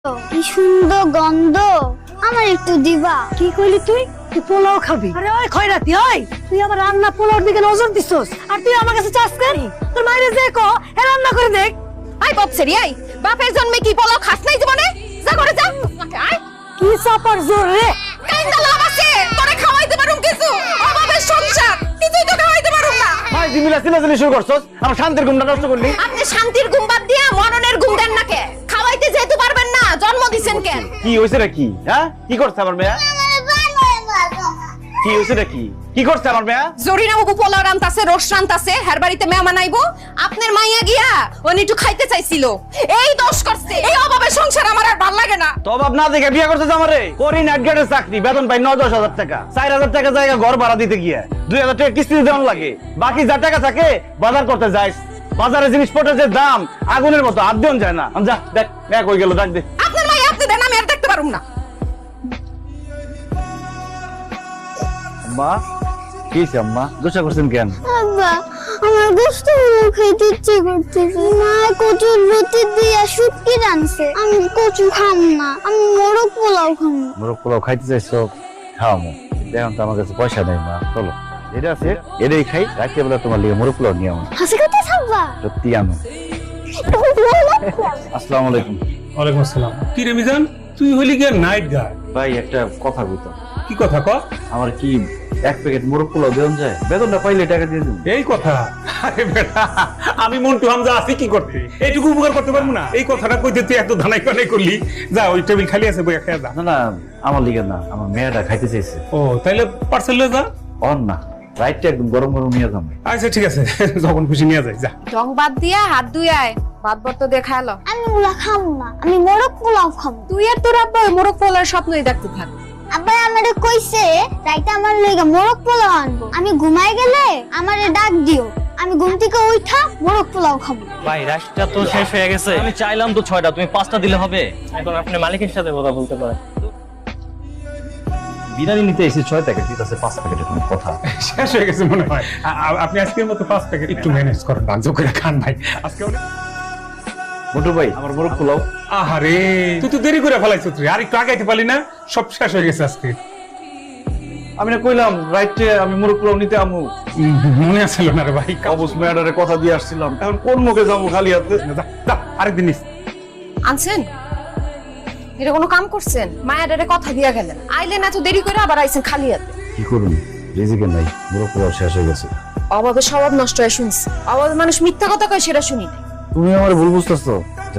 কি সুন্দর গন্ধ, আমার একটু দিবা। কি কইলি তুই? তুই পোলাও খাবি? আরে ওই খয়রাতি, ওই তুই আবার রান্না পোলাওর দিকে নজর দিছস, আর তুই আমার কাছে চাস কেন? তোর মায়ের যে কো হে রান্না করে দেখ। আই বৎসেরি আই, বাপের জন্মে কি পোলাও খাস নাই জীবনে? যা করে যা। আই কি চাপার জোর রে? কাইন্দা লাভ আছে, তোরে খাওয়াইতে পারুম কিছু? অভাবের সংসার, কিছুই তো খাওয়াইতে পারুম না। ভাই জিমিলা চিল্লাচিল্লি শুরু করছস, আমার শান্তির ঘুমটা নষ্ট করলি। আপনি শান্তির ঘুম বাদ দিয়া মরণের ঘুম দেন না কে? খাওয়াইতে যেহেতু পারবেন না, জন্ম দিছেন কেন? কি হইছে রে? কি হ্যাঁ কি করছে আমার মেয়া? কি হইছে রে? কি করছে আমার মেয়া? জরিনা বাবু পোলাও রান্তাছে, রোস রান্তাছে, হের বাড়িতে মেহমান আইবো। আপনার মাইয়া গিয়া উনি একটু খাইতে চাইছিল, এই দোষ করছে। এই অভাবের সংসার আমার আর ভাল লাগে না। তো বাপ না দেখে বিয়ে করছে আমারে। করি নাইট গার্ডের চাকরি, বেতন পাই 9-10 হাজার টাকা। 4,000 টাকা জায়গা ঘর ভাড়া দিতে গিয়ে 2,000 টাকা কিস্তি দেওয়ান লাগে। বাকি যা টাকা থাকে বাজার করতে যাইস। বাজারে জিনিসপত্রের যে দাম আগুনের মতো, হাত দিন যায় না। যা দেখ মেয়া কই গেল, ডাক দে। আপনার মাইয়া আপনি দেন, আমি আর দেখতে পারুম না। আম্মা কি হইছে আম্মা? দোষা করছেন কেন? আব্বা, আমার গোশত খেতে ইচ্ছে করতেছে। মা কচুর লতি দিয়া শুটকি রানছে, আমি কচু খাম না, আমি মোরগ পোলাও খাম। মোরগ পোলাও খাইতে চাইছো? খাওয়ামো। দেখুন তো আমার কাছে পয়সা নেই মা, চলো এটা আছে এটাই খাই। রাত্রে বেলা তোমার লিগে মোরগ পোলাও নিয়ে আমো। হাসি কথা থাকবা। সত্যি আনো। আসসালামু আলাইকুম। ওয়ালাইকুম আসসালাম। কি রে মিজান, তুই হইলি গিয়া নাইট গার্ড? ভাই একটা কথা কইতাম। কি কথা ক? আমার কি 1 প্যাকেট মোরগ পোলাও দেন যায়? বেতনটা পাইলে টাকা দিয়ে দিন। এই কথা? আরে বেটা, আমি মন্টু হামজা আছি কি করতে? এইটুকু উপকার করতে পারবো না? এই কথাটা কইতে তুই এত ধানাই কানাই করলি। যা, ওই টেবিল খালি আছে, বইয়া খেয়ে যা। না না, আমার লিগে না, আমার মেয়েটা খাইতে চাইছে। ও তাইলে পার্সেল লয়ে যা। অন না, রাইটটা একদম গরম গরম নিয়ে যাবো। আচ্ছা ঠিক আছে, যখন খুশি নিয়ে যাই, যা। রং বাদ দিয়া হাত ধুই আয়, ভাত বর্ত দিয়ে খায়ালো। আমি ওগুলা খাম না, আমি মোরগ পোলাও খাম। তুই আর তোর আব্বা ওই মোরগ পোলার স্বপ্নই দেখতে থাক। আব্বা আমারে কইছে রাইতে আমার লইগা মোরগ পোলাও আনবো। আমি ঘুমাই গেলে আমারে ডাক দিও, আমি ঘুম থেকে উঠা মোরগ পোলাও খাবো। ভাই রাশটা তো শেষ হয়ে গেছে। আমি চাইলাম তো 6টা, তুমি 5টা দিলে হবে? এখন আপনি মালিকের সাথে কথা বলতে পারেন। বিরিয়ানি নিতে এসে 6 প্যাকেট দিতে আছে 5 প্যাকেটের কোনো কথা। শেষ হয়ে গেছে মনে হয়। আপনি আজকের মতো 5 প্যাকেট একটু ম্যানেজ করেন, বাঞ্জ করে খান ভাই। আজকে মোটু ভাই আমার মোরগ পোলাও। আহারে, তুই তো দেরি করে ফেলাইছিস, তুই আর একটু আগাইতে পারলি না? সব শেষ হয়ে গেছে আজকে। আমি না কইলাম রাইটে আমি মোরগ পোলাও নিতে আমু। মনে আছিল না রে ভাই। অবশ্য ম্যাডারে কথা দিয়ে আসছিলাম, এখন কোন মুখে যাবো খালি হাতে? যা, যা, আরেকদিন নিস। আনছেন? এটা কোনো কাম করছেন? মায়াডারে কথা দিয়া গেলেন, আইলেন এত দেরি করে, আবার আইছেন খালি হাতে। কি করুন, রিজিকে নাই, মোরগ পোলাও শেষ হয়ে গেছে। অভাবে স্বভাব নষ্ট হয়ে শুনছি। অভাবে মানুষ মিথ্যা কথা কয়, সেটা শুনি নাই। তুমি আমার ভুল বুঝতেছো।